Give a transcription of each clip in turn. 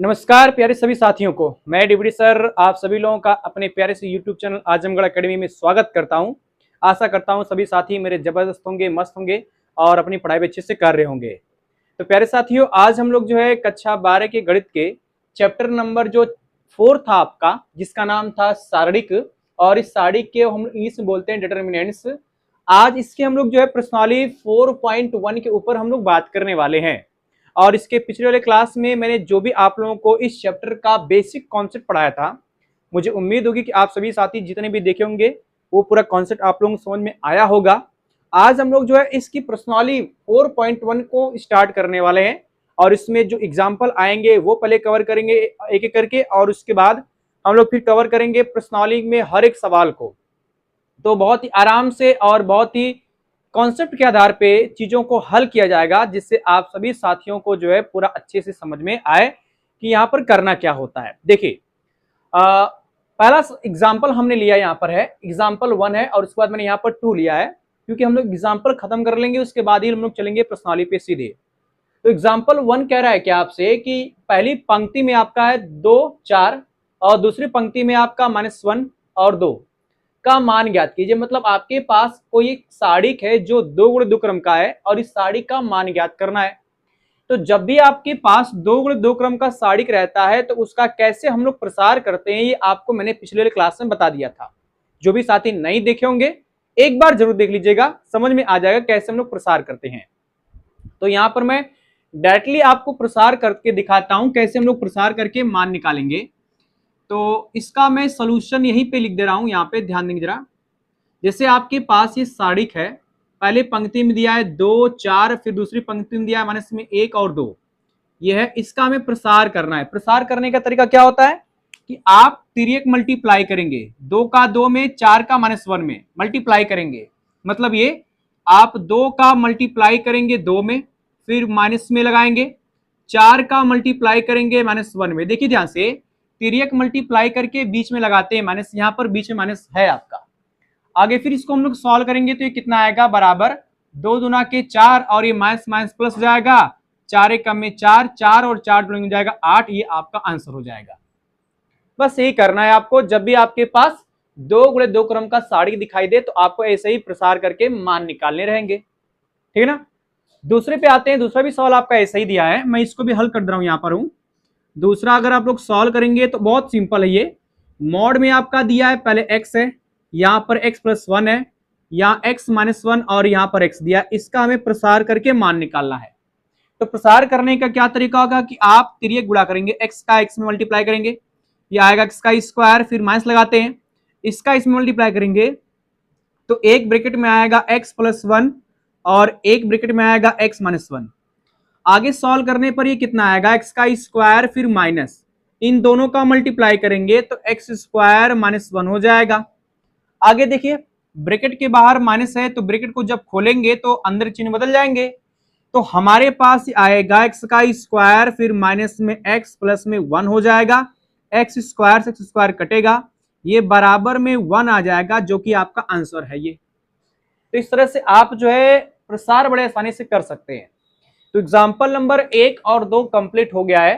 नमस्कार प्यारे सभी साथियों को, मैं डिप्टी सर आप सभी लोगों का अपने प्यारे से यूट्यूब चैनल आजमगढ़ एकेडमी में स्वागत करता हूं। आशा करता हूं सभी साथी मेरे जबरदस्त होंगे, मस्त होंगे और अपनी पढ़ाई भी अच्छे से कर रहे होंगे। तो प्यारे साथियों, आज हम लोग जो है कक्षा 12 के गणित के चैप्टर नंबर जो 4 था आपका, जिसका नाम था सारणिक, और इस सारणिक के हम इंग्लिश में बोलते हैं डिटर्मिनेंट्स। आज इसके हम लोग जो है प्रश्नावली 4.1 के ऊपर हम लोग बात करने वाले हैं। और इसके पिछले वाले क्लास में मैंने जो भी आप लोगों को इस चैप्टर का बेसिक कॉन्सेप्ट पढ़ाया था, मुझे उम्मीद होगी कि आप सभी साथी जितने भी देखे होंगे वो पूरा कॉन्सेप्ट आप लोगों को समझ में आया होगा। आज हम लोग जो है इसकी प्रश्नावली 4.1 को स्टार्ट करने वाले हैं और इसमें जो एग्जाम्पल आएंगे वो पहले कवर करेंगे एक एक करके, और उसके बाद हम लोग फिर कवर करेंगे प्रश्नावली में हर एक सवाल को। तो बहुत ही आराम से और बहुत ही कॉन्सेप्ट के आधार पे चीजों को हल किया जाएगा, जिससे आप सभी साथियों को जो है पूरा अच्छे से समझ में आए कि यहाँ पर करना क्या होता है। देखिए, पहला एग्जाम्पल हमने लिया यहाँ पर है, एग्जाम्पल 1 है, और उसके बाद मैंने यहाँ पर 2 लिया है, क्योंकि हम लोग एग्जाम्पल खत्म कर लेंगे उसके बाद ही हम लोग चलेंगे प्रश्नावली पे सीधे। तो एग्जाम्पल 1 कह रहा है क्या आपसे कि पहली पंक्ति में आपका है 2, 4 और दूसरी पंक्ति में आपका -1 और 2 का मान ज्ञात कीजिए। मतलब आपके पास कोई एक सारणिक है जो 2 गुणे 2 क्रम का है और इस सारणिक का मान ज्ञात करना है। तो जब भी आपके पास 2 गुणे 2 क्रम का सारणिक रहता है तो उसका कैसे हम लोग प्रसार करते हैं, ये आपको मैंने पिछले क्लास में बता दिया था। जो भी साथी नहीं देखे होंगे एक बार जरूर देख लीजिएगा, समझ में आ जाएगा कैसे हम लोग प्रसार करते हैं। तो यहाँ पर मैं डायरेक्टली आपको प्रसार करके दिखाता हूं कैसे हम लोग प्रसार करके मान निकालेंगे। तो इसका मैं सॉल्यूशन यहीं पे लिख दे रहा हूं, यहाँ पे ध्यान देंगे जरा। जैसे आपके पास ये सारणिक है, पहले पंक्ति में दिया है 2, 4, फिर दूसरी पंक्ति में दिया है माइनस में 1 और 2, ये है। इसका हमें प्रसार करना है। प्रसार करने का तरीका क्या होता है कि आप तिर्यक मल्टीप्लाई करेंगे, 2 का 2 में, 4 का -1 में मल्टीप्लाई करेंगे। मतलब ये आप 2 का मल्टीप्लाई करेंगे 2 में, फिर माइनस में लगाएंगे, 4 का मल्टीप्लाई करेंगे -1 में। देखिए ध्यान से, तिर्यक मल्टीप्लाई करके बीच में लगाते हैं माइनस, यहाँ पर बीच में माइनस है आपका। आगे फिर इसको हम लोग सॉल्व करेंगे तो ये कितना आएगा, बराबर 2 दूना के 4 और ये माइनस माइनस प्लस हो जाएगा, 4 एक कम में 4, 4 और 4 जोड़ेंगे जाएगा 8, ये आपका आंसर हो जाएगा। बस यही करना है आपको। जब भी आपके पास 2 गुणे 2 क्रम का सारणिक दिखाई दे तो आपको ऐसे ही प्रसार करके मान निकालने रहेंगे, ठीक है ना। दूसरे पे आते हैं। दूसरा भी सवाल आपका ऐसा ही दिया है, मैं इसको भी हल कर दे रहा हूं, यहाँ पर हूं। दूसरा अगर आप लोग सॉल्व करेंगे तो बहुत सिंपल है। ये मॉड में आपका दिया है, पहले x है, यहाँ पर x + 1 है, यहाँ x - 1 और यहाँ पर x दिया, इसका हमें प्रसार करके मान निकालना है। तो प्रसार करने का क्या तरीका होगा कि आप तिर्यक गुणा करेंगे, x का x में मल्टीप्लाई करेंगे, ये आएगा x का स्क्वायर, फिर माइनस लगाते हैं, इसका इसमें मल्टीप्लाई करेंगे तो एक ब्रैकेट में आएगा x + 1 और एक ब्रैकेट में आएगा x - 1। आगे सॉल्व करने पर ये कितना आएगा, x का स्क्वायर फिर माइनस, इन दोनों का मल्टीप्लाई करेंगे तो x स्क्वायर -1 हो जाएगा। आगे देखिए, ब्रैकेट के बाहर माइनस है तो ब्रैकेट को जब खोलेंगे तो अंदर चिन्ह बदल जाएंगे, तो हमारे पास आएगा x का स्क्वायर फिर माइनस में x प्लस में 1 हो जाएगा। x स्क्वायर से x स्क्वायर कटेगा, ये बराबर में 1 आ जाएगा, जो कि आपका आंसर है ये। तो इस तरह से आप जो है प्रसार बड़े आसानी से कर सकते हैं। तो एग्जाम्पल नंबर 1 और 2 कंप्लीट हो गया है।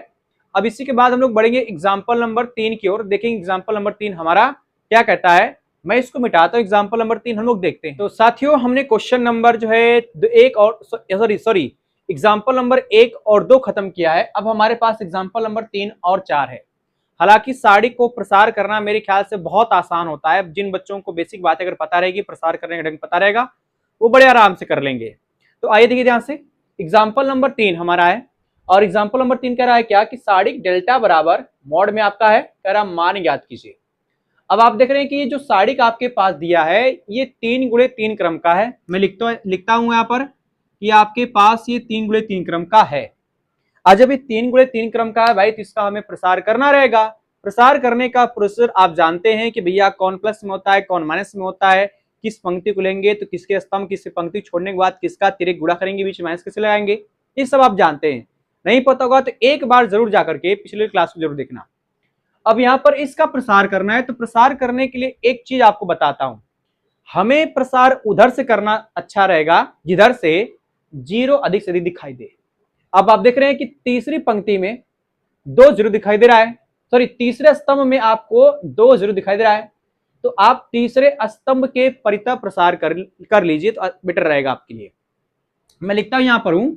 अब इसी के बाद हम लोग बढ़ेंगे एग्जाम्पल नंबर 3 की ओर। देखेंगे एग्जाम्पल नंबर 3 हमारा क्या कहता है। मैं इसको मिटाता हूं, एग्जाम्पल नंबर 3 हम लोग देखते हैं। तो साथियों, हमने क्वेश्चन नंबर जो है एग्जाम्पल नंबर 1 और 2 खत्म किया है। अब हमारे पास एग्जाम्पल नंबर 3 और 4 है। हालांकि सारणिक को प्रसार करना मेरे ख्याल से बहुत आसान होता है। जिन बच्चों को बेसिक बातें अगर पता रहेगी, प्रसार करने का ढंग पता रहेगा, वो बड़े आराम से कर लेंगे। तो आइए देखिए ध्यान से, एग्जाम्पल नंबर 3 हमारा है और एग्जाम्पल नंबर 3 कह रहा है क्या कि सारणिक डेल्टा बराबर मॉड में आपका है, कह रहा मान ज्ञात कीजिए। अब आप देख रहे हैं कि ये जो सारणिक आपके पास दिया है ये 3 गुणे 3 क्रम का है। मैं लिखता हूं यहाँ पर कि आपके पास ये 3 गुणे 3 क्रम का है। आज जब ये 3 गुणे 3 क्रम का है भाई, तो इसका हमें प्रसार करना रहेगा। प्रसार करने का प्रोसीजर आप जानते हैं कि भैया कौन प्लस में होता है, कौन माइनस में होता है, किस पंक्ति को लेंगे तो किसके स्तंभ, किस पंक्ति छोड़ने के बाद किसका तिर्यक गुणा करेंगे, बीच में माइनस कैसे लगाएंगे, ये सब आप जानते हैं। नहीं पता होगा तो एक बार जरूर जाकर के पिछले क्लास को जरूर देखना। अब यहाँ पर इसका प्रसार करना है, तो प्रसार करने के लिए एक चीज आपको बताता हूं, हमें प्रसार उधर से करना अच्छा रहेगा जिधर से 0 अधिक से अधिक दिखाई दे। अब आप देख रहे हैं कि तीसरी पंक्ति में दो जीरो दिखाई दे रहा है, सॉरी तीसरे स्तंभ में आपको दो जीरो दिखाई दे रहा है, तो आप तीसरे स्तंभ के परितः प्रसार कर लीजिए तो बेटर रहेगा आपके लिए। मैं लिखता हूं यहां पर हूं,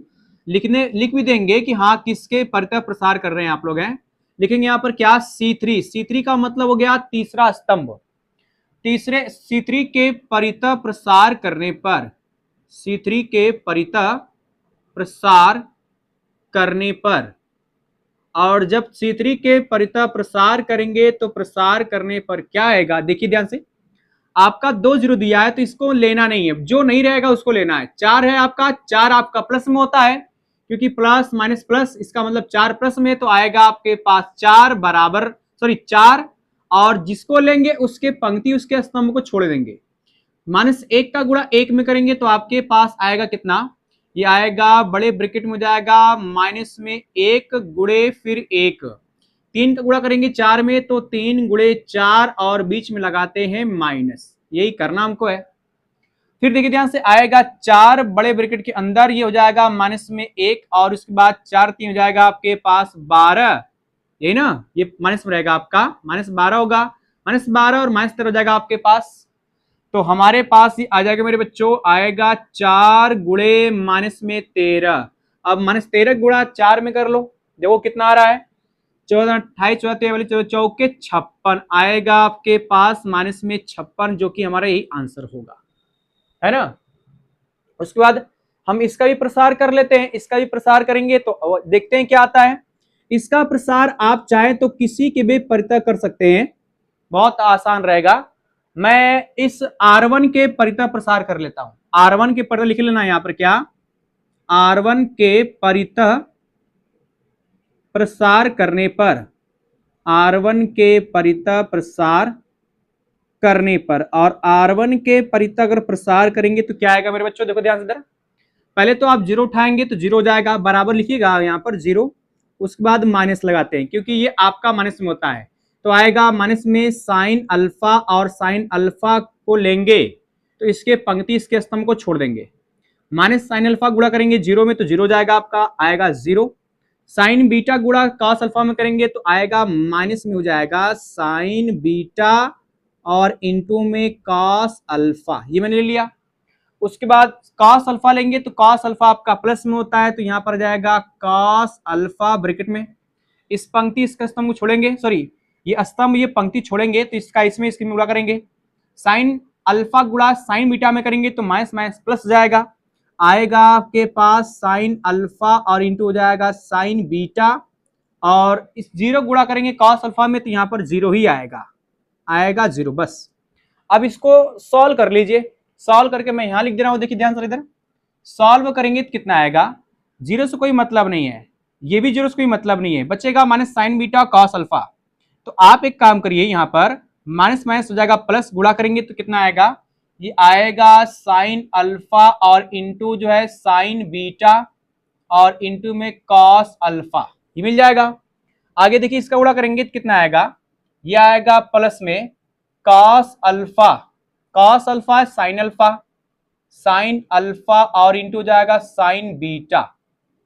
लिख भी देंगे कि हाँ किसके परितः प्रसार कर रहे हैं आप लोग हैं। लिखेंगे यहां पर क्या, C3 का मतलब हो गया तीसरा स्तंभ। तीसरे C3 के परितः प्रसार करने पर, C3 के परितः प्रसार करने पर, और जब C3 के परितः प्रसार करेंगे तो प्रसार करने पर क्या आएगा, देखिए ध्यान से, आपका दो जीरो दिया है तो इसको लेना नहीं है, जो नहीं रहेगा उसको लेना है। चार है आपका, चार आपका प्लस में होता है क्योंकि प्लस माइनस प्लस, इसका मतलब चार प्लस में, तो आएगा आपके पास चार बराबर, सॉरी चार, और जिसको लेंगे उसके पंक्ति उसके स्तंभ को छोड़ देंगे। माइनस एक का गुणा एक में करेंगे तो आपके पास आएगा कितना, ये आएगा बड़े ब्रैकेट में हो जाएगा माइनस में एक गुणे फिर एक, तीन का गुणा करेंगे चार में तो तीन गुणे चार और बीच में लगाते हैं माइनस, यही करना हमको है। फिर देखिए ध्यान से, आएगा चार बड़े ब्रैकेट के अंदर, ये हो जाएगा माइनस में एक, और उसके बाद चार तीन हो जाएगा आपके पास 12, यही ना, ये माइनस में रहेगा आपका, -12 होगा, -12 और -13 हो जाएगा आपके पास। तो हमारे पास ही आ जाएगा मेरे बच्चों, आएगा चार गुणे माइनस में 13। अब -13 गुणा चार में कर लो, देखो कितना आ रहा है, 14 28 14 वाली 14 चौके 56 आएगा आपके पास माइनस में 56, जो कि हमारा यही आंसर होगा, है ना। उसके बाद हम इसका भी प्रसार कर लेते हैं, इसका भी प्रसार करेंगे तो देखते हैं क्या आता है। इसका प्रसार आप चाहे तो किसी के भी परितः कर सकते हैं, बहुत आसान रहेगा। मैं इस R1 के परितः प्रसार कर लेता हूं, R1 के परितः लिख लेना यहां पर क्या, R1 के परितः प्रसार करने पर, R1 के परितः प्रसार करने पर, और R1 के परितः अगर प्रसार करेंगे तो क्या आएगा मेरे बच्चों, देखो ध्यान से इधर, पहले तो आप जीरो उठाएंगे तो जीरो हो जाएगा, बराबर लिखिएगा यहां पर जीरो, उसके बाद माइनस लगाते हैं क्योंकि ये आपका माइनस में होता है, तो आएगा माइनस में साइन अल्फा, और साइन अल्फा को लेंगे तो इसके पंक्ति इसके स्तंभ को छोड़ देंगे, माइनस साइन अल्फा गुणा करेंगे जीरो में तो जीरो जाएगा आपका, आएगा जीरो। साइन बीटा गुणा कॉस अल्फा में करेंगे तो आएगा माइनस में हो जाएगा साइन बीटा और इंटू में कॉस अल्फा, ये मैंने ले लिया। उसके बाद कॉस अल्फा लेंगे तो कॉस अल्फा आपका प्लस में होता है, तो यहां पर जाएगा कॉस अल्फा ब्रैकेट में, इस पंक्ति इसका स्तंभ को छोड़ेंगे, सॉरी ये स्तंभ ये पंक्ति छोड़ेंगे तो इसका इसमें इसकी गुणा करेंगे, साइन अल्फा गुणा साइन बीटा में करेंगे तो माइनस माइनस प्लस जाएगा, आएगा आपके पास साइन अल्फा और इंटू हो जाएगा साइन बीटा, और इस जीरो गुणा करेंगे कॉस अल्फा में तो यहां पर जीरो ही आएगा, आएगा जीरो बस। अब इसको सॉल्व कर लीजिए, सॉल्व करके मैं यहां लिख दे रहा हूं, देखिए ध्यान से इधर, सॉल्व करेंगे तो कितना आएगा, जीरो से कोई मतलब नहीं है, ये भी जीरो से कोई मतलब नहीं है, बचेगा minus sign beta cos alpha. तो आप एक काम करिए, यहां पर माइनस माइनस हो जाएगा प्लस, गुणा करेंगे तो कितना आएगा, ये आएगा साइन अल्फा और इंटू जो है साइन बीटा और इंटू में कॉस अल्फा, ये मिल जाएगा। आगे देखिए इसका गुणा करेंगे तो कितना आएगा, ये आएगा प्लस में cos alpha, cos alpha sine alpha, sine alpha और इंटू जाएगा साइन बीटा,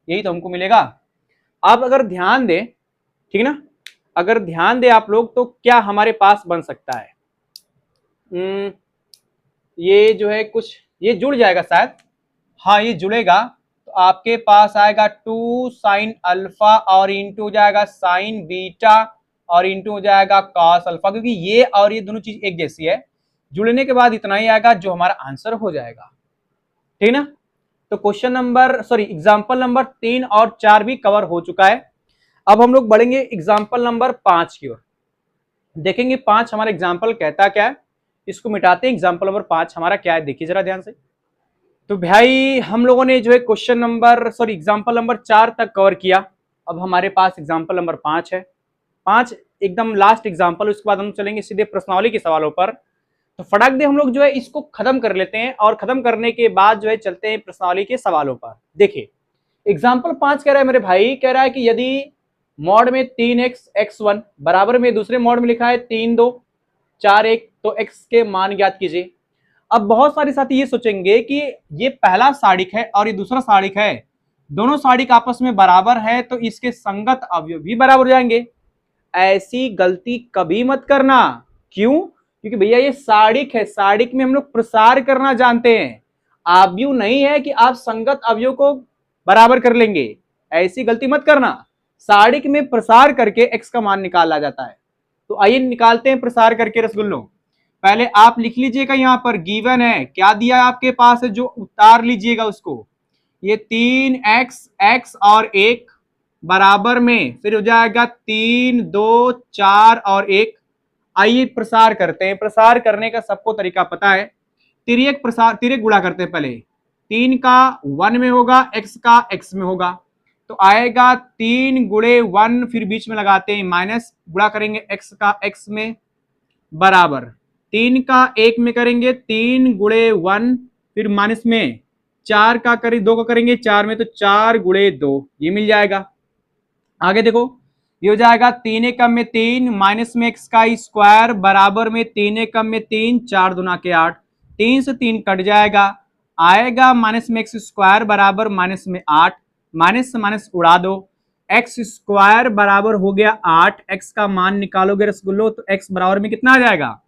यही तो हमको मिलेगा। आप अगर ध्यान दें, ठीक है ना, अगर ध्यान दें आप लोग तो क्या हमारे पास बन सकता है, ये जो है कुछ ये जुड़ जाएगा शायद, हाँ ये जुड़ेगा, तो आपके पास आएगा 2 साइन अल्फा और इंटू जाएगा साइन बीटा और इंटू हो जाएगा कॉस अल्फा, क्योंकि ये और ये दोनों चीज एक जैसी है, जुड़ने के बाद इतना ही आएगा जो हमारा आंसर हो जाएगा, ठीक ना। तो क्वेश्चन नंबर एग्जाम्पल नंबर 3 और 4 भी कवर हो चुका है। अब हम लोग बढ़ेंगे एग्जाम्पल नंबर 5 की ओर, देखेंगे 5 हमारा एग्जाम्पल कहता क्या है, इसको मिटाते हैं। एग्जाम्पल नंबर 5 हमारा क्या है, देखिए जरा ध्यान से। तो भाई हम लोगों ने जो है क्वेश्चन नंबर एग्जाम्पल नंबर 4 तक कवर किया, अब हमारे पास एग्जाम्पल नंबर 5 है, 5 एकदम लास्ट एग्जाम्पल, उसके बाद हम चलेंगे सीधे प्रश्नावली के सवालों पर। तो फटाक दे हम लोग जो है इसको खत्म कर लेते हैं, और खत्म करने के बाद जो है चलते हैं प्रश्नावली के सवालों पर। देखिए एग्जाम्पल 5 कह रहा है मेरे भाई, कह रहा है कि यदि मॉड में 3x x1 बराबर में दूसरे मॉड में लिखा है 3 2 4 1, तो x के मान ज्ञात कीजिए। अब बहुत सारे साथी ये सोचेंगे कि ये पहला सारिक है और ये दूसरा सारिक है, दोनों साड़िक आपस में बराबर है तो इसके संगत अवयव भी बराबर हो जाएंगे। ऐसी गलती कभी मत करना। क्यों? क्योंकि भैया ये साड़िक है, साड़िक में हम लोग प्रसार करना जानते हैं। आव्यूह नहीं है कि आप संगत अवयव को बराबर कर लेंगे, ऐसी गलती मत करना। साड़िक में प्रसार करके x का मान निकाला जाता है। तो आइए निकालते हैं प्रसार करके रसगुल्लों। पहले आप लिख लीजिएगा, यहां पर गिवन है, क्या दिया है आपके पास है जो उतार लीजिएगा उसको। ये 3x x और 1 बराबर में, फिर हो जाएगा 3 2 4 और 1। आइए प्रसार करते हैं। प्रसार करने का सबको तरीका पता है। तिर्यक प्रसार, तिर्यक गुणा करते हैं पहले। 3 का 1 में होगा, x का x में होगा, तो आएगा 3 गुणे 1, फिर बीच में लगाते हैं माइनस, गुणा करेंगे x का x में, बराबर 3 का 1 में करेंगे 3 गुणे 1, फिर माइनस में 4 का करें 2 का करेंगे 4 में, तो 4 गुणे 2, ये मिल जाएगा। आगे देखो, ये हो जाएगा 3 एकम में 3 माइनस में x का स्क्वायर बराबर में 3 एकम में 3, 4 दूना के 8, 3 से 3 कट जाएगा, आएगा माइनस में x स्क्वायर बराबर माइनस में 8, माइनस से माइनस उड़ा दो, x स्क्वायर बराबर हो गया 8। x का मान निकालोगे रसगुल्लो तो x बराबर में कितना आ जाएगा,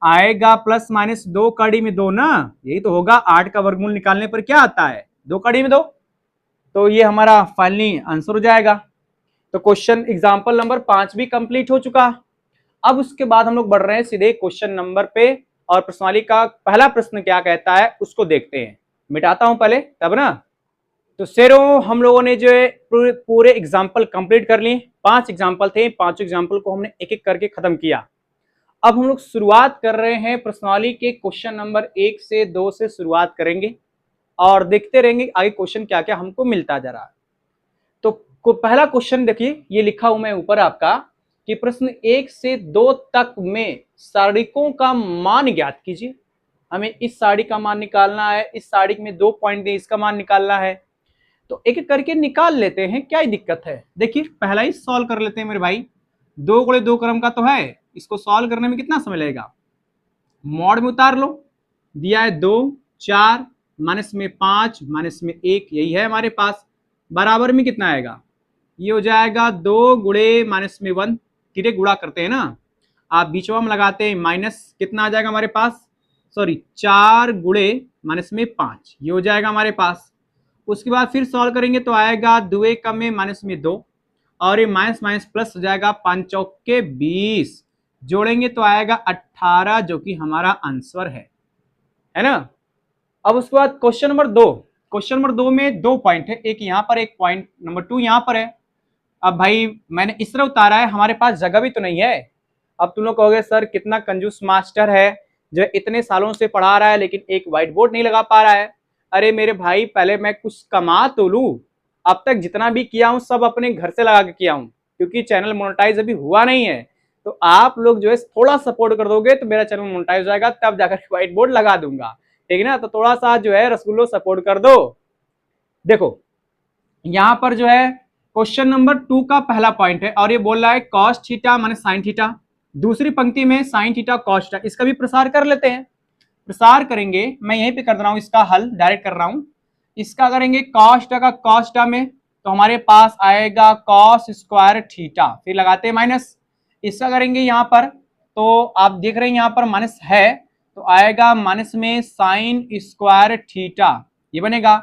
आएगा प्लस माइनस 2 कड़ी में 2 ना, यही तो होगा। 8 का वर्गमूल निकालने पर क्या आता है, 2 कड़ी में 2, तो ये हमारा फाइनली आंसर हो जाएगा। तो क्वेश्चन एग्जाम्पल नंबर 5 भी कंप्लीट हो चुका। अब उसके बाद हम लोग बढ़ रहे हैं सीधे क्वेश्चन नंबर पे, और प्रश्नावली का पहला प्रश्न क्या कहता है उसको देखते हैं। मिटाता हूं पहले तब ना। तो शेरों, हम लोगों ने जो है पूरे एग्जाम्पल कंप्लीट कर लिए। 5 एग्जाम्पल थे, 5 एग्जाम्पल को हमने एक एक करके खत्म किया। अब हम लोग शुरुआत कर रहे हैं प्रश्नावली के क्वेश्चन नंबर 1 से 2 से शुरुआत करेंगे और देखते रहेंगे आगे क्वेश्चन क्या क्या हमको मिलता जा रहा है। तो पहला क्वेश्चन देखिए, ये लिखा हूं मैं ऊपर आपका कि प्रश्न 1 से 2 तक में साड़िकों का मान ज्ञात कीजिए। हमें इस साड़ी का मान निकालना है, इस साड़ी में 2 पॉइंट दिए, इसका मान निकालना है। तो एक एक करके निकाल लेते हैं, क्या ही दिक्कत है। देखिए पहला ही सॉल्व कर लेते हैं मेरे भाई। 2 गुणे 2 क्रम का तो है, इसको सॉल्व करने में कितना समय लगेगा, मॉड में उतार लो, दिया है 2 4 माइनस में 5 माइनस में 1, यही है हमारे पास, बराबर में कितना आएगा, ये हो जाएगा 2 गुणे माइनस में 1, तिर्यक गुणा करते हैं ना, आप बीचवा में लगाते हैं माइनस, कितना आ जाएगा हमारे पास, सॉरी 4 गुणे माइनस में 5, ये हो जाएगा हमारे पास। उसके बाद फिर सॉल्व करेंगे तो आएगा 2 एकम में माइनस में 2, और ये माइनस माइनस प्लस हो जाएगा, 5 चौके 20, जोड़ेंगे तो आएगा 18, जो कि हमारा आंसर है ना। अब उसके बाद क्वेश्चन नंबर 2, क्वेश्चन नंबर 2 में 2 पॉइंट है, एक यहाँ पर, एक पॉइंट नंबर 2 यहाँ पर है। अब भाई मैंने इस तरह उतारा है, हमारे पास जगह भी तो नहीं है। अब तुम लोग कहोगे सर कितना कंजूस मास्टर है जो इतने सालों से पढ़ा रहा है लेकिन एक व्हाइट बोर्ड नहीं लगा पा रहा है। अरे मेरे भाई पहले मैं कुछ कमा तो लूं, अब तक जितना भी किया हूं सब अपने घर से लगा के किया हूं, क्योंकि चैनल मोनेटाइज अभी हुआ नहीं है। तो आप लोग जो है थोड़ा सपोर्ट कर दोगे तो मेरा चैनल मोनेटाइज हो जाएगा, तब जाकर व्हाइट बोर्ड लगा दूंगा, ठीक है ना। तो थोड़ा सा जो है रसगुल्लो सपोर्ट कर दो। देखो यहां पर जो है क्वेश्चन नंबर 2 का पहला पॉइंट है, और ये बोल रहा है cos theta minus sine theta, दूसरी पंक्ति में साइन थीटा कॉस थीटा। इसका भी प्रसार कर लेते हैं। प्रसार करेंगे, मैं यहीं पे कर रहा हूं, इसका हल डायरेक्ट कर रहा हूं। इसका करेंगे कॉस थीटा का कॉस थीटा में, तो हमारे पास आएगा कॉस स्क्वायर थीटा, फिर लगाते हैं माइनस। इसका करेंगे यहाँ पर, तो आप देख रहे हैं यहाँ पर माइनस है, तो आएगा माइनस में साइन स्क्वायर थीटा, ये बनेगा,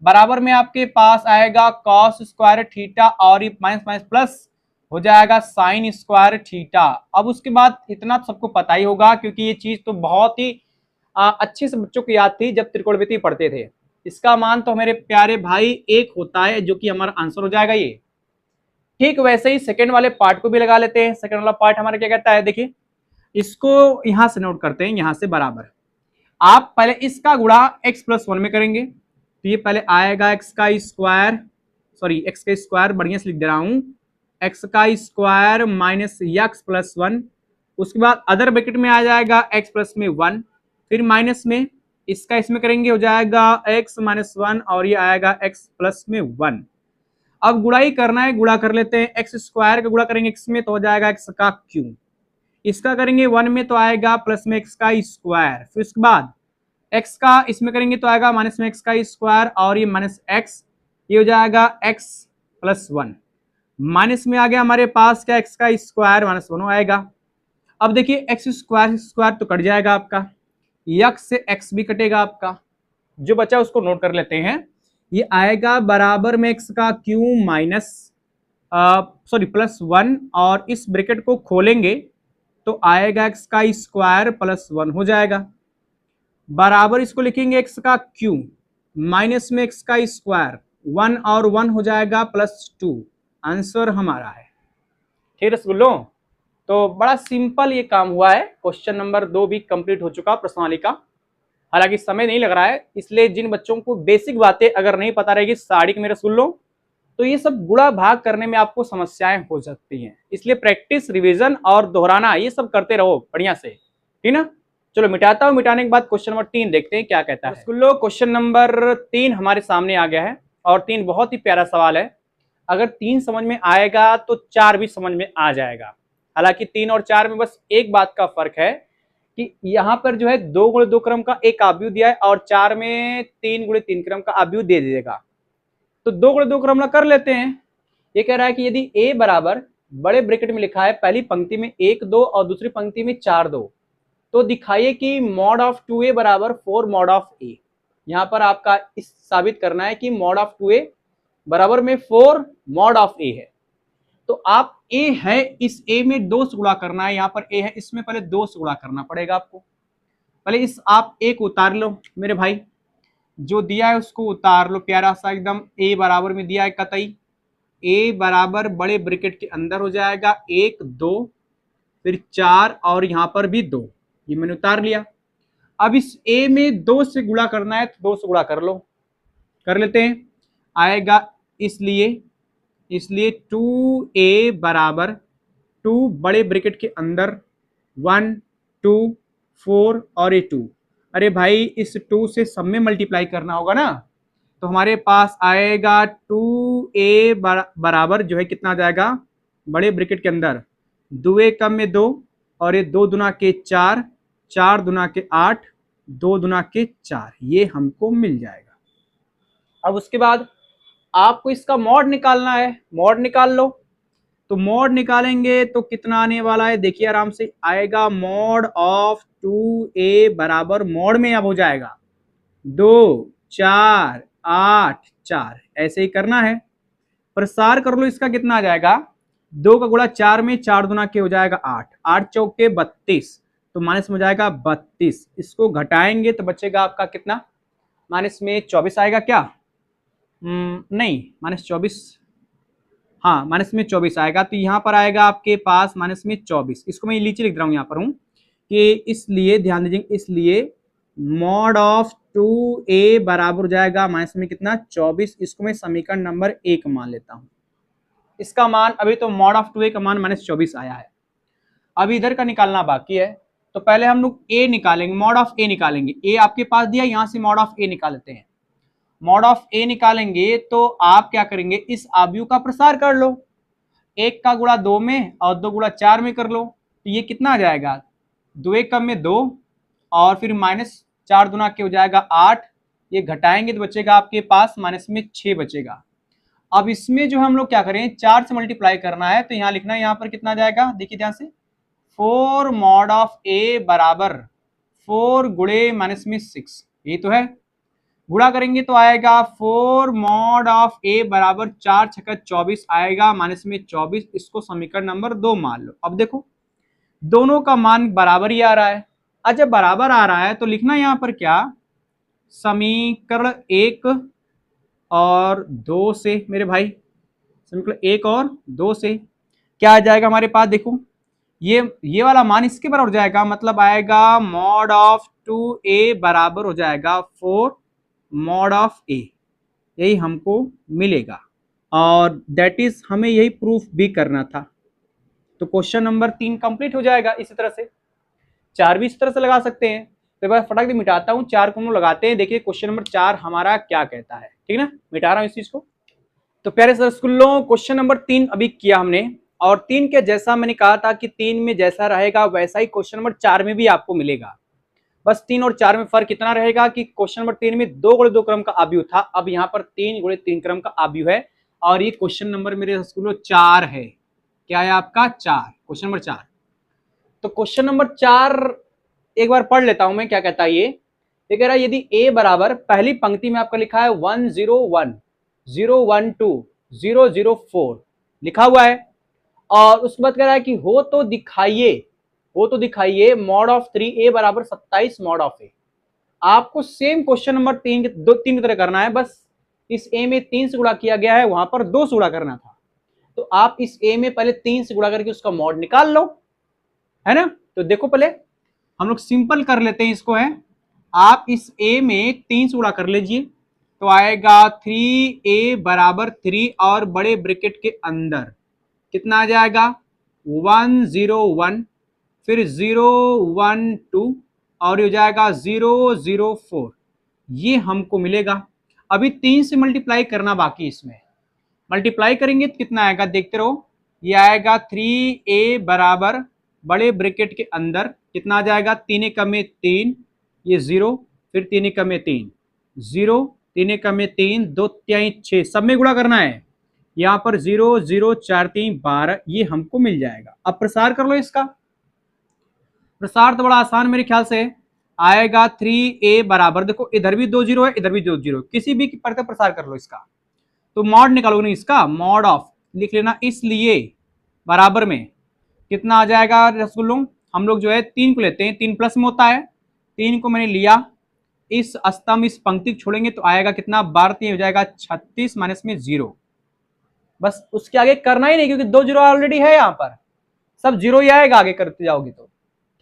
बराबर में आपके पास आएगा कॉस स्क्वायर थीटा, और ये माइनस माइनस प्लस हो जाएगा साइन स्क्वायर थीटा। अब उसके बाद इतना सबको पता ही होगा, क्योंकि ये चीज तो बहुत ही अच्छे से बच्चों को याद थी जब त्रिकोणमिति पढ़ते थे। इसका मान तो मेरे प्यारे भाई 1 होता है, जो कि हमारा आंसर हो जाएगा ये। ठीक वैसे ही सेकंड वाले पार्ट को भी लगा लेते हैं। सेकंड वाला पार्ट हमारा क्या कहता है, देखिए इसको यहां से नोट करते हैं, यहां से बराबर आप पहले इसका गुणा x प्लस 1 में करेंगे, तो ये पहले आएगा x का स्क्वायर, सॉरी x का स्क्वायर बढ़िया से लिख दे रहा हूं, x का स्क्वायर माइनस x प्लस 1, उसके बाद अदर ब्रैकेट में आ जाएगा x प्लस में 1, फिर माइनस में इसका इसमें करेंगे, हो जाएगा x माइनस 1, और ये आएगा x प्लस में 1। अब गुणा ही करना है, गुणा कर लेते हैं, x स्क्वायर का गुणा करेंगे x में तो हो जाएगा x का क्यूब, इसका करेंगे 1 में तो आएगा प्लस में x का स्क्वायर, फिर उसके बाद x का इसमें करेंगे तो आएगा माइनस में x का स्क्वायर, और ये माइनस x, ये हो जाएगा x प्लस 1, माइनस में आ गया हमारे पास क्या, x का स्क्वायर माइनस 1 आएगा। अब देखिए x स्क्वायर स्क्वायर तो कट जाएगा आपका, x से x भी कटेगा आपका, जो बचा उसको नोट कर लेते हैं। ये आएगा बराबर में x का क्यूब माइनस सॉरी प्लस 1, और इस ब्रैकेट को खोलेंगे तो आएगा x का स्क्वायर प्लस 1 हो जाएगा, बराबर इसको लिखेंगे x का क्यूब माइनस में x का स्क्वायर, 1 और 1 हो जाएगा प्लस 2। आंसर हमारा है। ठीक रसगुल्लो, तो बड़ा सिंपल ये काम हुआ है। क्वेश्चन नंबर 2 भी कंप्लीट हो चुका प्रश्नावली का। हालांकि समय नहीं लग रहा है, इसलिए जिन बच्चों को बेसिक बातें अगर नहीं पता रहेगी साड़ी के मेरे रसगुल्लो, तो ये सब गुणा भाग करने में आपको समस्याएं हो सकती हैं। इसलिए प्रैक्टिस, रिवीजन और दोहराना ये सब करते रहो बढ़िया से, ठीक ना। चलो मिटाता हूं, मिटाने के बाद क्वेश्चन नंबर 3 देखते हैं क्या कहता है। रसगुल्लो क्वेश्चन नंबर 3 हमारे सामने आ गया है, और 3 बहुत ही प्यारा सवाल है। अगर 3 समझ में आएगा तो 4 भी समझ में आ जाएगा। हालांकि 3 और 4 में बस एक बात का फर्क है कि यहाँ पर जो है 2 गुणे 2 क्रम का एक आव्यूह दिया है, और 4 में 3 गुणे 3 क्रम का आव्यूह दे दीजिएगा। तो 2 गुणे 2 क्रम ना कर लेते हैं। ये कह रहा है कि यदि a बराबर बड़े ब्रैकेट में लिखा है पहली पंक्ति में 1 2 और दूसरी पंक्ति में 4 2, तो दिखाइए कि मॉड ऑफ 2a बराबर 4 मॉड ऑफ a। यहाँ पर आपका इस साबित करना है कि मॉड ऑफ 2a बराबर में 4 मॉड ऑफ a है। तो आप a है, इस a में 2 से गुणा करना है, यहाँ पर a है, इसमें पहले 2 से गुणा करना पड़ेगा आपको। पहले इस आप a को उतार लो मेरे भाई, जो दिया है उसको उतार लो प्यारा सा एकदम। a बराबर में दिया है कतई, a बराबर बड़े ब्रैकेट के अंदर हो जाएगा 1 2 फिर 4 और यहाँ पर भी 2, ये मैंने उतार लिया। अब इस a में 2 से गुणा करना है तो 2 से गुणा कर लो, कर लेते हैं। आएगा इसलिए 2a बराबर 2 बड़े ब्रैकेट के अंदर 1 2 4 और ये 2। अरे भाई इस 2 से सब में मल्टीप्लाई करना होगा ना, तो हमारे पास आएगा 2a बराबर जो है कितना आ जाएगा, बड़े ब्रैकेट के अंदर 2a कम में 2 और ये 2 दुना के 4, 4 दुना के 8, 2 दुना के 4, ये हमको मिल जाएगा। अब उसके बाद आपको इसका मॉड निकालना है, मॉड निकाल लो। तो मॉड निकालेंगे तो कितना आने वाला है, देखिए आराम से आएगा मॉड ऑफ 2a बराबर मॉड में अब हो जाएगा 2 4 8 4, ऐसे ही करना है। प्रसार कर लो, इसका कितना आ जाएगा, 2 का गुणा 4 में, 4 दुना के हो जाएगा 8, 8 चौके 32, तो माइनस में हो जाएगा 32। इसको घटाएंगे तो बचेगा आपका कितना, माइनस में 24 आएगा क्या, नहीं माइनस 24, हाँ माइनस में 24 आएगा। तो यहाँ पर आएगा आपके पास माइनस में 24। इसको मैं नीचे लिख रहा हूँ यहाँ पर हूँ कि इसलिए ध्यान दीजिए, इसलिए मॉड ऑफ 2a बराबर हो जाएगा माइनस में कितना 24। इसको मैं समीकरण नंबर 1 मान लेता हूँ। इसका मान अभी तो मॉड ऑफ 2a का मान माइनस 24 आया है, अभी इधर का निकालना बाकी है। तो पहले हम लोग a निकालेंगे, मॉड ऑफ a निकालेंगे। a आपके पास दिया, यहाँ से मॉड ऑफ a निकाल लेते हैं। मॉड ऑफ a निकालेंगे तो आप क्या करेंगे, इस आव्यूह का प्रसार कर लो, 1 का गुणा 2 में और 2 गुणा 4 में कर लो। तो ये कितना आ जाएगा, 2 1 कम में 2 और फिर माइनस 4 दुना के हो जाएगा 8, ये घटाएंगे तो बचेगा आपके पास माइनस में 6 बचेगा। अब इसमें जो हम लोग क्या करें, 4 से मल्टीप्लाई करना है, तो यहाँ लिखना है, यहाँ पर कितना आ जाएगा, देखिए ध्यान से, 4 मॉड ऑफ a बराबर 4 गुणे माइनस में 6, ये तो है। गुणा करेंगे तो आएगा 4 मॉड ऑफ a बराबर 4 छक्का 24 आएगा माइनस में 24। इसको समीकरण नंबर 2 मान लो। अब देखो दोनों का मान बराबर ही आ रहा है। अच्छा बराबर आ रहा है तो लिखना यहाँ पर क्या, समीकरण 1 और 2 से मेरे भाई, समीकरण 1 और 2 से क्या आ जाएगा हमारे पास, देखो ये वाला मान इसके बराबर हो जाएगा, मतलब आएगा मॉड ऑफ 2a बराबर हो जाएगा 4 मॉड ऑफ a, यही हमको मिलेगा। और दैट इज हमें यही प्रूफ भी करना था। तो क्वेश्चन नंबर 3 कंप्लीट हो जाएगा। इसी तरह से 4 भी इस तरह से लगा सकते हैं। तो मैं फटाक से मिटाता हूँ, 4 को हम लोग लगाते हैं, देखिए क्वेश्चन नंबर 4 हमारा क्या कहता है, ठीक ना। मिटा रहा हूँ इस चीज को। तो प्यारे सर स्कूलों, क्वेश्चन नंबर 3 अभी किया हमने, और 3 के जैसा मैंने कहा था कि 3 में जैसा रहेगा वैसा ही क्वेश्चन नंबर 4 में भी आपको मिलेगा। बस 3 और 4 में फर्क कितना रहेगा कि क्वेश्चन नंबर 3 में 2 गुणे 2 क्रम का आव्यूह था, अब यहाँ पर 3 गुणे 3 क्रम का आव्यूह है। और ये क्वेश्चन नंबर मेरे स्कूलों 4 है। क्या है आपका? 4, क्वेश्चन नंबर 4। तो क्वेश्चन नंबर 4 एक बार पढ़ लेता हूं मैं, क्या कहता है ये कह रहा है यदि a बराबर, पहली पंक्ति में आपका लिखा है 101 012 004 लिखा हुआ है, और उसके बाद कह रहा है कि हो तो दिखाइए मॉड ऑफ 3a बराबर 27 मॉड ऑफ a। आपको सेम क्वेश्चन नंबर 3 की तरह करना है, बस इस a में 3 से गुणा किया गया है, वहां पर 2 से गुणा करना था। तो आप इस a में पहले 3 से गुणा करके उसका मॉड निकाल लो, है ना। तो देखो पहले हम लोग सिंपल कर लेते हैं इसको, है आप इस a में 3 से गुणा कर लीजिए, तो आएगा 3a बराबर 3 और बड़े ब्रैकेट के अंदर कितना आ जाएगा 101, फिर 012 और ये हो जाएगा 004, ये हमको मिलेगा। अभी 3 से मल्टीप्लाई करना बाकी, इसमें मल्टीप्लाई करेंगे तो कितना आएगा देखते रहो, ये आएगा 3a बराबर बड़े ब्रैकेट के अंदर कितना आ जाएगा 3 एकम में 3, ये 0, फिर 3 एकम में 3 0, 3 एकम में 3 2 3 6, सब में गुणा करना है, यहाँ पर 0 0 4 3 12, ये हमको मिल जाएगा। अब प्रसार कर लो इसका, प्रसार तो बड़ा आसान मेरे ख्याल से आएगा 3a बराबर, देखो इधर भी 2 0 है, इधर भी 2 0, किसी भी पर प्रसार कर लो इसका, तो मॉड निकालोगे नहीं इसका, मॉड ऑफ लिख लेना, इसलिए बराबर में कितना आ जाएगा रसगुल्लों, हम लोग जो है 3 को लेते हैं, 3 प्लस में होता है, 3 को मैंने लिया, इस स्तंभ इस पंक्ति को छोड़ेंगे तो आएगा कितना 12 हो जाएगा 36 माइनस में 0, बस उसके आगे करना ही नहीं क्योंकि 2 0 ऑलरेडी है, यहाँ पर सब 0 ही आएगा आगे करते जाओगे तो,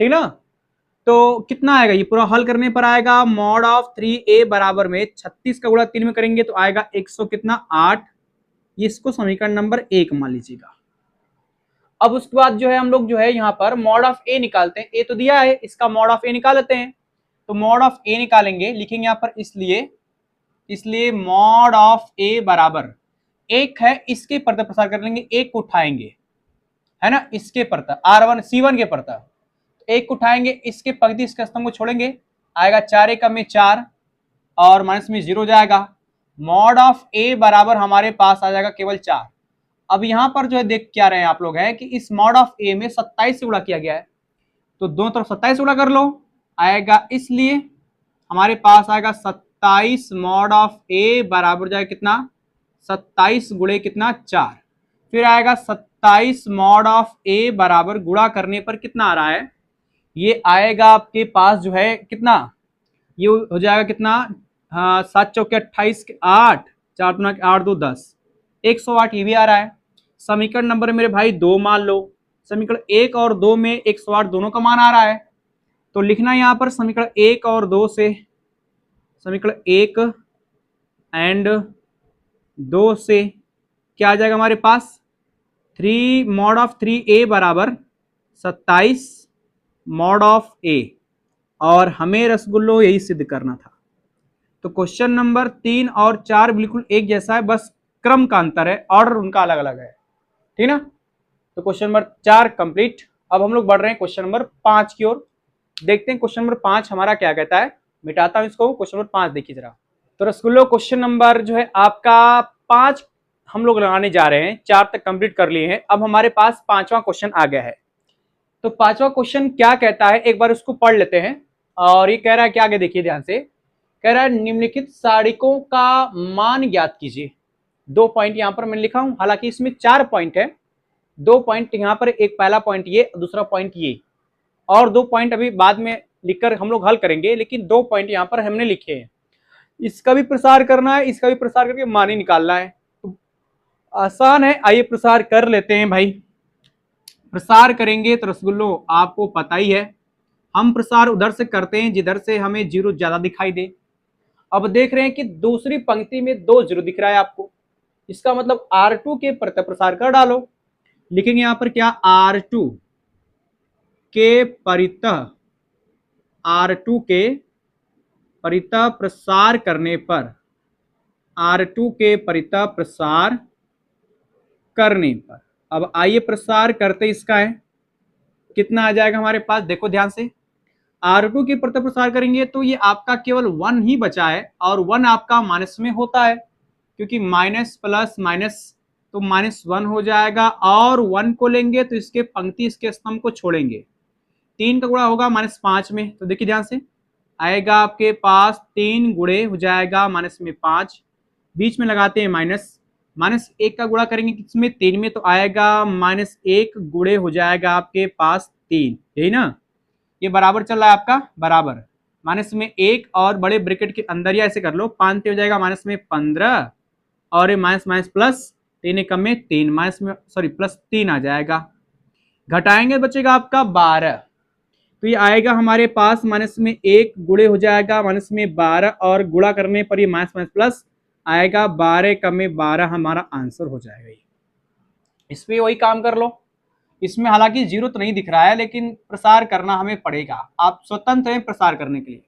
ठीक ना। तो कितना आएगा, ये पूरा हल करने पर आएगा मॉड ऑफ 3a बराबर में 36 का गुणा 3 में करेंगे तो आएगा 100 कितना 8, इसको समीकरण नंबर 1 मान लीजिएगा। अब उसके बाद जो है हम लोग जो है यहाँ पर मॉड ऑफ a निकालते हैं, a तो दिया है, इसका मॉड ऑफ a निकाल लेते हैं। तो मॉड ऑफ a निकालेंगे, लिखेंगे यहाँ पर इसलिए मॉड ऑफ a बराबर 1 है, इसके परत प्रसार कर लेंगे, 1 को उठाएंगे, है ना, इसके परत R1 C1 के परत 1 को उठाएंगे, इसके पंक्ति इसके स्तंभ को छोड़ेंगे, आएगा 4 एकम में 4 और माइनस में 0 जाएगा, मॉड ऑफ a बराबर हमारे पास आ जाएगा केवल 4। अब यहां पर जो है देख क्या रहे हैं आप लोग हैं कि इस मॉड ऑफ a में 27 से गुणा किया गया है, तो दोनों तरफ 27 गुणा कर लो आएगा, इसलिए हमारे पास आएगा 27 मॉड ऑफ a बराबर जाएगा कितना 27 गुणे कितना 4, फिर आएगा 27 मॉड ऑफ a बराबर गुणा करने पर कितना आ रहा है, ये आएगा आपके पास जो है कितना, ये हो जाएगा कितना 7 चौके 28 8 4 दूना 8 2 10 108, ये भी आ रहा है। समीकरण नंबर मेरे भाई 2 मान लो, समीकरण 1 और 2 में 108 दोनों का मान आ रहा है, तो लिखना यहाँ पर समीकरण 1 और 2 से, समीकरण 1 एंड 2 से क्या आ जाएगा हमारे पास 3 मॉड ऑफ 3a बराबर 27 मॉड ऑफ a, और हमें रसगुल्लो यही सिद्ध करना था। तो क्वेश्चन नंबर 3 और 4 बिल्कुल एक जैसा है, बस क्रम का अंतर है, ऑर्डर उनका अलग अलग है, ठीक ना। तो क्वेश्चन नंबर 4 कंप्लीट। अब हम लोग बढ़ रहे हैं क्वेश्चन नंबर 5 की ओर, देखते हैं क्वेश्चन नंबर 5 हमारा क्या कहता है। मिटाता हूं इसको, क्वेश्चन नंबर 5 देखिए जरा। तो रसगुल्लो क्वेश्चन नंबर जो है आपका 5 हम लोग लगाने जा रहे हैं, 4 तक कंप्लीट कर लिए हैं, अब हमारे पास 5वां क्वेश्चन आ गया है। तो 5वां क्वेश्चन क्या कहता है एक बार उसको पढ़ लेते हैं, और ये कह रहा है कि आगे देखिए ध्यान से, कह रहा है निम्नलिखित सारणिकों का मान ज्ञात कीजिए। 2 पॉइंट यहां पर मैंने लिखा हूं, हालांकि इसमें 4 पॉइंट है, 2 पॉइंट यहां पर, एक पहला पॉइंट ये, दूसरा पॉइंट ये, और 2 पॉइंट अभी बाद में लिखकर हम लोग हल करेंगे, लेकिन 2 पॉइंट यहां पर हमने लिखे हैं। इसका भी प्रसार करना है, इसका भी प्रसार करके मान ही निकालना है, तो आसान है, आइए प्रसार कर लेते हैं भाई। प्रसार करेंगे तो रसगुल्लो आपको पता ही है, हम प्रसार उधर से करते हैं जिधर से हमें 0 ज्यादा दिखाई दे। अब देख रहे हैं कि दूसरी पंक्ति में 2 0 दिख रहा है आपको, इसका मतलब R2 के प्रति प्रसार कर डालो, लिखेंगे यहां पर क्या R2 के परितः, R2 के परितः प्रसार करने पर, R2 के परितः प्रसार करने पर, अब आइए प्रसार करते इसका है, कितना आ जाएगा हमारे पास, देखो ध्यान से, R2 के प्रति प्रसार करेंगे तो ये आपका केवल 1 ही बचा है, और 1 आपका माइनस में होता है, क्योंकि माइनस प्लस माइनस तो -1 हो जाएगा, और 1 को लेंगे तो इसके पंक्ति इसके स्तंभ को छोड़ेंगे, 3 का गुणा होगा -5 में, तो देखिए ध्यान से आएगा आपके पास 3 गुणे हो जाएगा माइनस में 5, बीच में लगाते हैं माइनस, -1 का गुणा करेंगे किसमें 3 में, तो आएगा -1 गुणे हो जाएगा आपके पास 3, यही ना, ये बराबर चल रहा है आपका, बराबर माइनस में 1 और बड़े ब्रैकेट के अंदर या ऐसे कर लो, 5 हो जाएगा माइनस में 15, और ये माइनस माइनस प्लस 3 कम में 3 माइनस में सॉरी प्लस 3 आ जाएगा, घटाएंगे बचेगा आपका 12, तो ये आएगा हमारे पास माइनस में 1 गुणे हो जाएगा माइनस में 12, और गुणा करने पर ये माइनस माइनस प्लस आएगा, 12 कम में 12 हमारा आंसर हो जाएगा। ये इस पे वही काम कर लो, इसमें हालांकि जीरो तो नहीं दिख रहा है, लेकिन प्रसार करना हमें पड़ेगा, आप स्वतंत्र हैं प्रसार करने के लिए,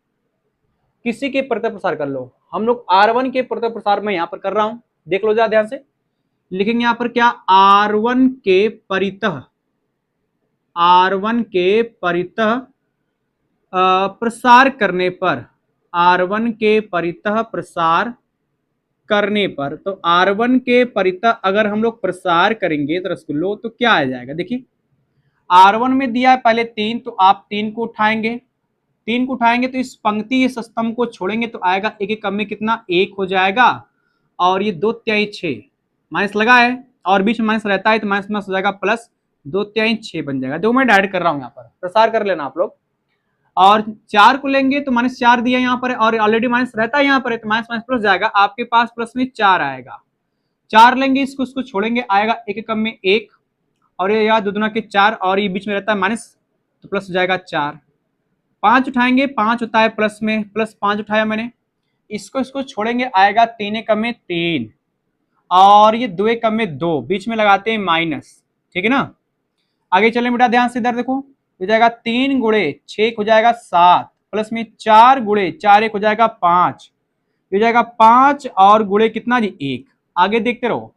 किसी के प्रति प्रसार कर लो। हम लोग R1 के प्रति प्रसार में यहाँ पर कर रहा हूं, देख लो जरा ध्यान से, लिखेंगे यहाँ पर क्या, R1 के परितः, R1 के परितः प्रसार करने पर, R1 के परितः प्रसार करने पर, तो R1 के परितः अगर हम लोग प्रसार करेंगे तो रसगुल्लो तो क्या आ जाएगा, देखिए R1 में दिया है पहले 3, तो आप 3 को उठाएंगे, 3 को उठाएंगे तो इस पंक्ति इस स्तंभ को छोड़ेंगे तो आएगा 1 कम में कितना 1 हो जाएगा, और ये 2 तिहाई 6 माइनस लगा है और बीच में माइनस रहता है तो माइनस माइनस हो जाएगा प्लस, 2 तिहाई 6 बन जाएगा, देखो मैं डायरेक्ट कर रहा हूँ यहाँ पर, प्रसार कर लेना आप लोग, और 4 को लेंगे तो -4 दिया यहाँ पर, और ऑलरेडी माइनस रहता है यहाँ पर, तो माइनस माइनस प्लस जाएगा, आपके पास प्लस में 4 आएगा, 4 लेंगे इसको उसको छोड़ेंगे आएगा 1 कम में 1, और ये यार 2 दूना के 4, और ये बीच में रहता है माइनस तो प्लस हो जाएगा 4, 5 उठाएंगे 5 होता है प्लस में, प्लस 5 उठाया मैंने, इसको इसको छोड़ेंगे आएगा 3 कम में 3, और ये 2 कम में 2, बीच में लगाते हैं माइनस, ठीक है ना। आगे चले बेटा ध्यान से, इधर देखो हो जाएगा 3 गुणे 6 हो जाएगा 7, प्लस में 4 गुणे 4 1 हो जाएगा 5, हो जाएगा 5 और गुणे कितना जी 1, आगे देखते रहो,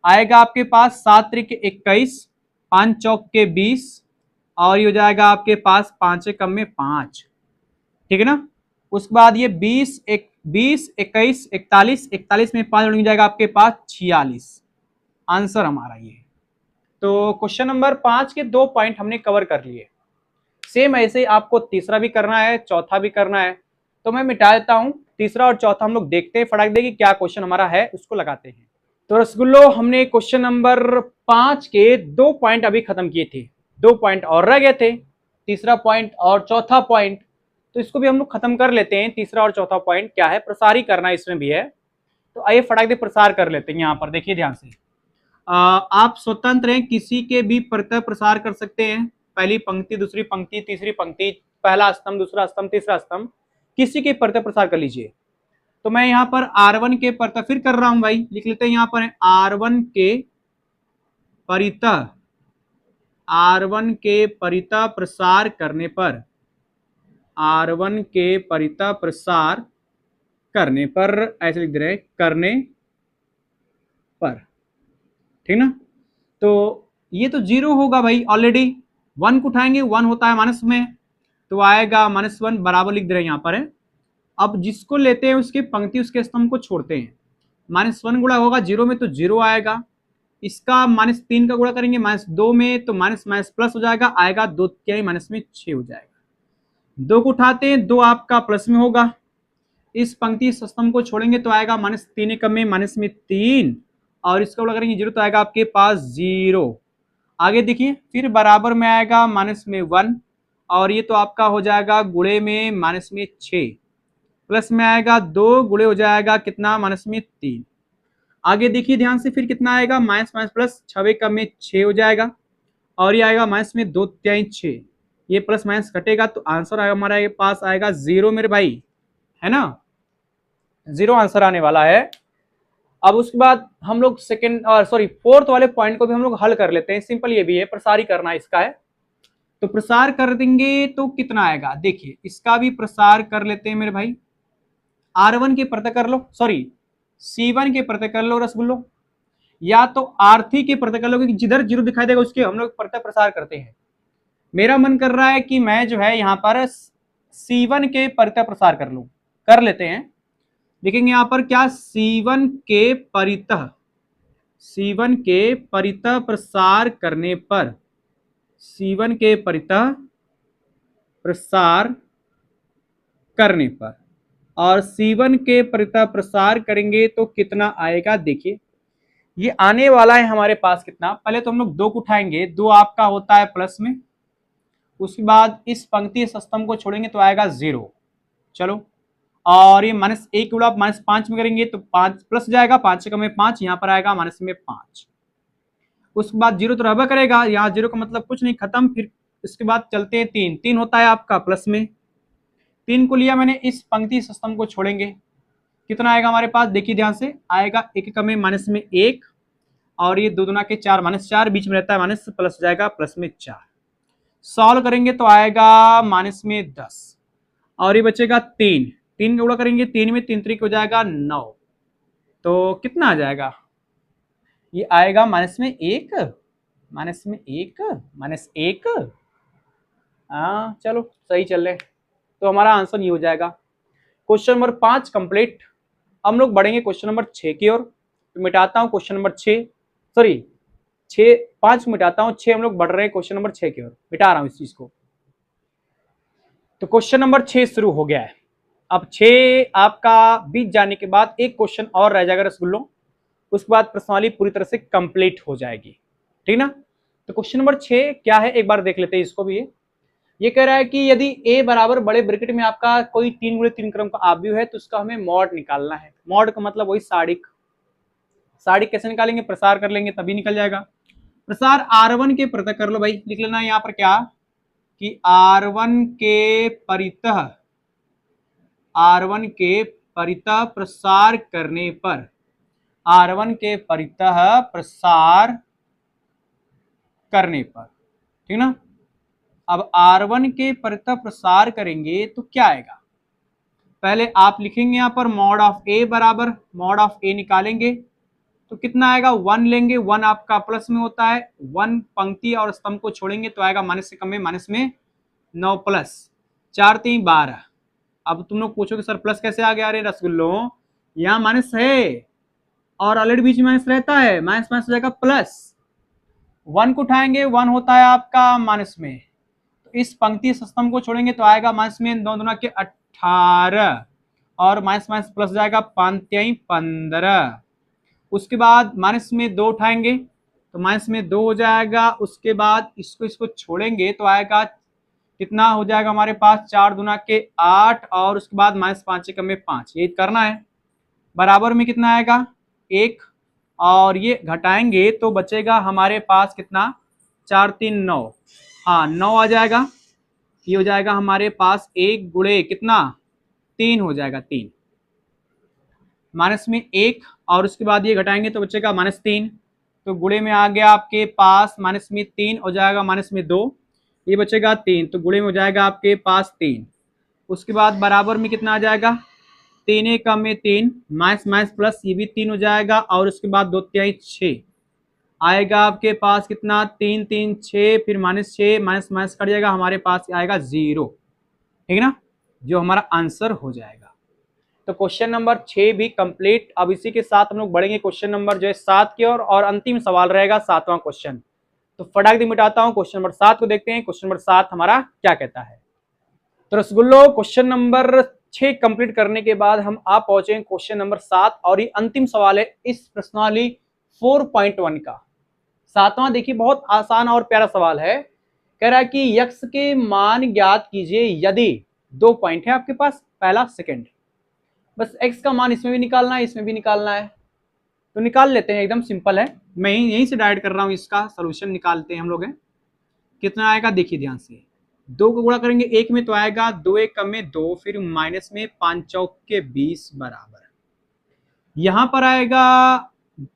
आएगा आपके पास 7 त्रिक 21, 5 चौक के 20, और ये हो जाएगा आपके पास 5 कम में 5, ठीक है ना। उसके बाद ये 20 21 41 41 में 5 हो जाएगा आपके पास 46, आंसर हमारा ये। तो क्वेश्चन नंबर 5 के 2 पॉइंट हमने कवर कर लिए, सेम ऐसे ही आपको तीसरा भी करना है, चौथा भी करना है, तो मैं मिटा देता हूं, तीसरा और चौथा हम लोग देखते हैं फटाक देगी क्या क्वेश्चन हमारा है, उसको लगाते हैं। तो रसगुल्लो हमने क्वेश्चन नंबर 5 के 2 पॉइंट अभी खत्म किए थे, 2 पॉइंट और रह गए थे, तीसरा पॉइंट और चौथा पॉइंट, तो इसको भी हम लोग खत्म कर लेते हैं। तीसरा और चौथा पॉइंट क्या है, प्रसार ही करना इसमें भी है, तो आइए फटाक दे प्रसार कर लेते हैं। यहाँ पर देखिए ध्यान से, आप स्वतंत्र हैं, किसी के भी प्रत्यय प्रसार कर सकते हैं, पहली पंक्ति दूसरी पंक्ति तीसरी पंक्ति, पहला स्तंभ दूसरा स्तंभ तीसरा स्तंभ, किसी के प्रत्यय प्रसार कर लीजिए। तो मैं यहाँ पर R1 के प्रत्यय फिर कर रहा हूं भाई, लिख लेते हैं यहाँ पर R1 के परितः, R1 के परितः प्रसार करने पर, R1 के परितः प्रसार करने पर, ऐसे लिख दे रहे करने पर, ठीक ना। तो ये तो 0 होगा भाई, ऑलरेडी 1 को उठाएंगे 1 होता है माइनस में, तो आएगा -1 बराबर लिख दे रहे हैं यहाँ पर है। अब जिसको लेते हैं उसके पंक्ति उसके स्तंभ को छोड़ते हैं, -1 गुणा होगा 0 में तो 0 आएगा, इसका -3 का गुणा करेंगे -2 में तो माइनस माइनस प्लस हो जाएगा, आएगा 2 तिहाई माइनस में 6 हो जाएगा, 2 को उठाते हैं 2 आपका प्लस में होगा, इस पंक्ति स्तंभ को छोड़ेंगे तो आएगा -3 कम में -3, और इसका गुणा करेंगे 0 तो आएगा आपके पास 0। आगे देखिए फिर बराबर में आएगा -1, और ये तो आपका हो जाएगा गुणे में -6, प्लस में आएगा 2 गुणे हो जाएगा कितना -3। आगे देखिए ध्यान से फिर कितना आएगा माइनस माइनस प्लस 6 कम में 6 हो जाएगा, और ये आएगा माइनस में 2 तिहाई 6, ये प्लस माइनस कटेगा तो आंसर हमारे पास आएगा 0 मेरे भाई, है ना, 0 आंसर आने वाला है। अब उसके बाद हम लोग सेकंड और सॉरी फोर्थ वाले पॉइंट को भी हम लोग हल कर लेते हैं, सिंपल ये भी है, प्रसार ही करना इसका है, तो प्रसार कर देंगे तो कितना आएगा, देखिए इसका भी प्रसार कर लेते हैं मेरे भाई, R1 के प्रत्यय कर लो, सॉरी C1 के प्रत्यय कर लो रसगुल्लो, या तो R3 के प्रत्यय कर लो, क्योंकि जिधर 0 दिखाई देगा उसके हम लोग प्रत्यय प्रसार करते हैं। मेरा मन कर रहा है कि मैं जो है यहाँ पर C1 के परितः प्रसार कर लेते हैं। देखेंगे यहां पर क्या, C1 के परितः प्रसार करने पर, C1 के परितः प्रसार करने पर, और C1 के परितः प्रसार करेंगे तो कितना आएगा। देखिए ये आने वाला है हमारे पास कितना, पहले तो हम लोग 2 को उठाएंगे, 2 आपका होता है प्लस में, उसके बाद इस पंक्ति स्तंभ को छोड़ेंगे तो आएगा 0। चलो, और ये -1 गुणा -5 में करेंगे तो 5 प्लस जाएगा, 5 से कम है 5, यहाँ पर आएगा माइनस में 5। उसके बाद 0 तो रहबा करेगा, यहाँ 0 का मतलब कुछ नहीं, खत्म। फिर इसके बाद चलते हैं 3 होता है आपका प्लस में, 3 को लिया मैंने, इस पंक्ति स्तंभ को छोड़ेंगे, कितना आएगा हमारे पास, देखिए ध्यान से, आएगा 1 कम है माइनस में 1, और ये 2 दूना के 4 -4, बीच में रहता है माइनस, प्लस जाएगा प्लस में 4। सॉल्व करेंगे तो आएगा माइनस में 10, और ये बचेगा 3 का गुणा करेंगे, 3 में 3 3 हो जाएगा 9, तो कितना आ जाएगा, ये आएगा माइनस में 1, हाँ चलो सही चल रहे, तो हमारा आंसर ये हो जाएगा। Question number 5 complete. हम लोग बढ़ेंगे क्वेश्चन नंबर 6 की ओर। तो मिटाता हूं क्वेश्चन नंबर 6, सॉरी 5 मिटाता हूं, 6 हम लोग बढ़ रहे हैं क्वेश्चन नंबर 6 की ओर, मिटा रहा हूं इस चीज को। तो क्वेश्चन नंबर 6 शुरू हो गया है। अब 6 आपका बीत जाने के बाद एक क्वेश्चन और रह जाएगा रसगुल्लों, उसके बाद प्रश्नावली पूरी तरह से कंप्लीट हो जाएगी, ठीक ना। तो क्वेश्चन नंबर 6 क्या है, एक बार देख लेते हैं इसको भी। ये कह रहा है कि यदि a बराबर बड़े ब्रैकेट में आपका कोई 3 गुणे 3 क्रम का आव्यूह है तो उसका हमें मॉड निकालना है। मॉड का मतलब वही साड़िक। साड़िक कैसे निकालेंगे, प्रसार कर लेंगे तभी निकल जाएगा। प्रसार R1 के परितः कर लो भाई, लिख लेना यहाँ पर क्या कि R1 के परितः प्रसार करने पर, R1 के परितः प्रसार करने पर, ठीक ना। अब R1 के परितः प्रसार करेंगे तो क्या आएगा, पहले आप लिखेंगे यहाँ पर मॉड ऑफ A बराबर मॉड ऑफ A निकालेंगे तो कितना आएगा, 1 लेंगे, 1 आपका प्लस में होता है, 1 पंक्ति और स्तंभ को छोड़ेंगे तो आएगा माइनस से कम में माइनस में 9 प्लस 4 3 12। अब तुम लोग पूछोगे सर प्लस कैसे आ गया, अरे रसगुल्लों यहाँ माइनस है और ऑलरेडी बीच में माइनस रहता है, माइनस माइनस हो जाएगा प्लस, 1 को उठाएंगे 1 होता है आपका माइनस में, तो इस पंक्ति स्तंभ को छोड़ेंगे तो आएगा माइनस में 9 दूना के 18, और माइनस माइनस प्लस जाएगा 5 3 15। उसके बाद माइनस में 2 उठाएंगे तो माइनस में 2 हो जाएगा, उसके बाद इसको छोड़ेंगे तो आएगा कितना हो जाएगा हमारे पास, 4 दूना के 8, और उसके बाद माइनस 5 से कम में 5, ये करना है। बराबर में कितना आएगा 1, और ये घटाएंगे तो बचेगा हमारे पास कितना, 4 3 9, हाँ 9 आ जाएगा। ये हो जाएगा हमारे पास 1 गुणे कितना 3 हो जाएगा, 3 माइनस में 1, और उसके बाद ये घटाएंगे तो बचेगा -3, तो गुणे में आ गया आपके पास माइनस में 3 हो जाएगा माइनस में 2, ये बचेगा 3, तो गुणे में हो जाएगा आपके पास 3। उसके बाद बराबर में कितना आ जाएगा, 3 1 में 3, माइनस माइनस प्लस ये भी 3 हो जाएगा, और उसके बाद 2 3 6 आएगा आपके पास कितना, 3 3 6, फिर -6 माइनस माइनस कट जाएगा, हमारे पास आएगा 0, ठीक है ना, जो हमारा आंसर हो जाएगा। तो क्वेश्चन नंबर 6 भी कंप्लीट। अब इसी के साथ हम लोग बढ़ेंगे क्वेश्चन नंबर जो है 7 की ओर, और अंतिम सवाल रहेगा 7वां क्वेश्चन। तो फटाक से मिटाता हूं, क्वेश्चन नंबर 7 को देखते हैं, क्वेश्चन नंबर 7 हमारा क्या कहता है। तो रसगुल्लो क्वेश्चन नंबर 6 कंप्लीट करने के बाद हम आप पहुंचे क्वेश्चन नंबर 7, और ये अंतिम सवाल है इस प्रश्नावली 4.1 का। 7वां देखिए बहुत आसान और प्यारा सवाल है, कह रहा है कि यक्स के मान ज्ञात कीजिए यदि 2 पॉइंट है आपके पास, पहला सेकंड, बस x का मान इसमें भी निकालना है इसमें भी निकालना है, तो निकाल लेते हैं, एकदम सिंपल है। मैं यहीं से डायरेक्ट कर रहा हूं, इसका सॉल्यूशन निकालते हैं हम लोग। कितना आएगा देखिए ध्यान से, 2 को गुणा करेंगे 1 में तो आएगा 2 1 में 2, फिर माइनस में 5 चौक के 20 बराबर, यहां पर आएगा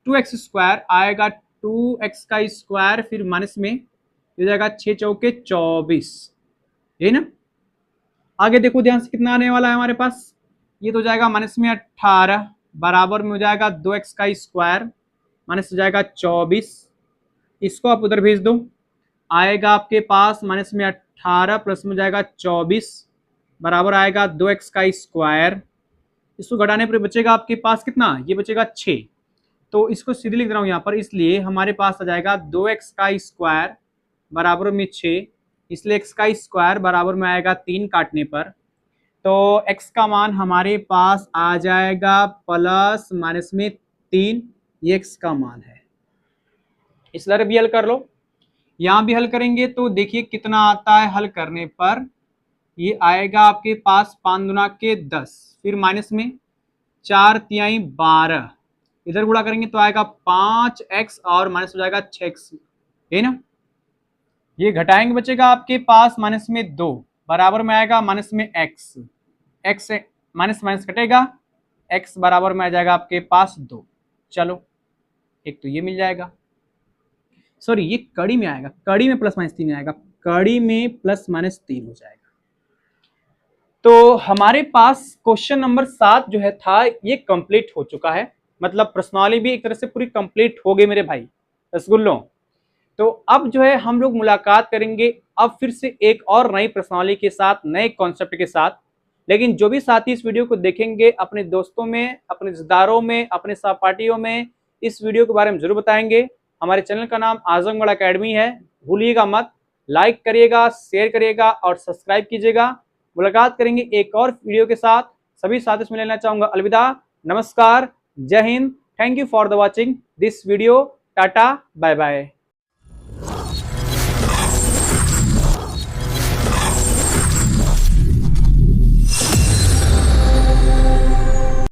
2x स्क्वायर, आएगा 2x का स्क्वायर, फिर माइनस में हो जाएगा 6 चौके 24, यही ना। आगे देखो ध्यान से कितना आने वाला है हमारे पास, ये तो हो जाएगा माइनस में 18, बराबर में हो जाएगा 2x का स्क्वायर, माइनस हो जाएगा 24, इसको आप उधर भेज दो, आएगा आपके पास माइनस में 18 प्लस में हो जाएगा 24, बराबर आएगा 2x का स्क्वायर। इसको घटाने पर बचेगा आपके पास कितना, ये बचेगा 6। तो इसको सीधे लिख रहा हूं यहाँ पर, इसलिए हमारे पास आ जाएगा 2x का स्क्वायर बराबर में 6, इसलिए x का स्क्वायर बराबर में आएगा 3 काटने पर। तो x का मान हमारे पास आ जाएगा प्लस माइनस में 3, ये x का मान है। इस तरह भी हल कर लो, यहां भी हल करेंगे तो देखिए कितना आता है हल करने पर, ये आएगा आपके पास 5 दुना के 10, फिर माइनस में 4 तिहाई 12, इधर गुणा करेंगे तो आएगा 5x और माइनस हो जाएगा 6x, है ना। ये घटाएंगे बचेगा आपके पास माइनस में 2, बराबर में आएगा माइनस में x, x से माइनस माइनस कटेगा, x बराबर में आ जाएगा आपके पास 2। चलो एक तो ये मिल जाएगा, सॉरी ये कड़ी में आएगा, कड़ी में प्लस माइनस 3 आएगा, कड़ी में प्लस माइनस 3 हो जाएगा। तो हमारे पास क्वेश्चन नंबर 7 जो है था ये कंप्लीट हो चुका है, मतलब प्रश्नावली भी एक तरह से पूरी कंप्लीट हो गई मेरे भाई रसगुल्लों। तो अब जो है हम लोग मुलाकात करेंगे अब फिर से एक और नई प्रश्नावली के साथ, नए कॉन्सेप्ट के साथ। लेकिन जो भी साथी इस वीडियो को देखेंगे अपने दोस्तों में, अपने रिश्तेदारों में, अपने सहपाठियों में इस वीडियो के बारे में जरूर बताएंगे। हमारे चैनल का नाम आजमगढ़ अकेडमी है, भूलिएगा मत, लाइक करिएगा, शेयर करिएगा और सब्सक्राइब कीजिएगा। मुलाकात करेंगे एक और वीडियो के साथ, सभी साथियों से मिलना चाहूंगा। अलविदा, नमस्कार, जय Hind, thank you for the watching this video, tata bye bye.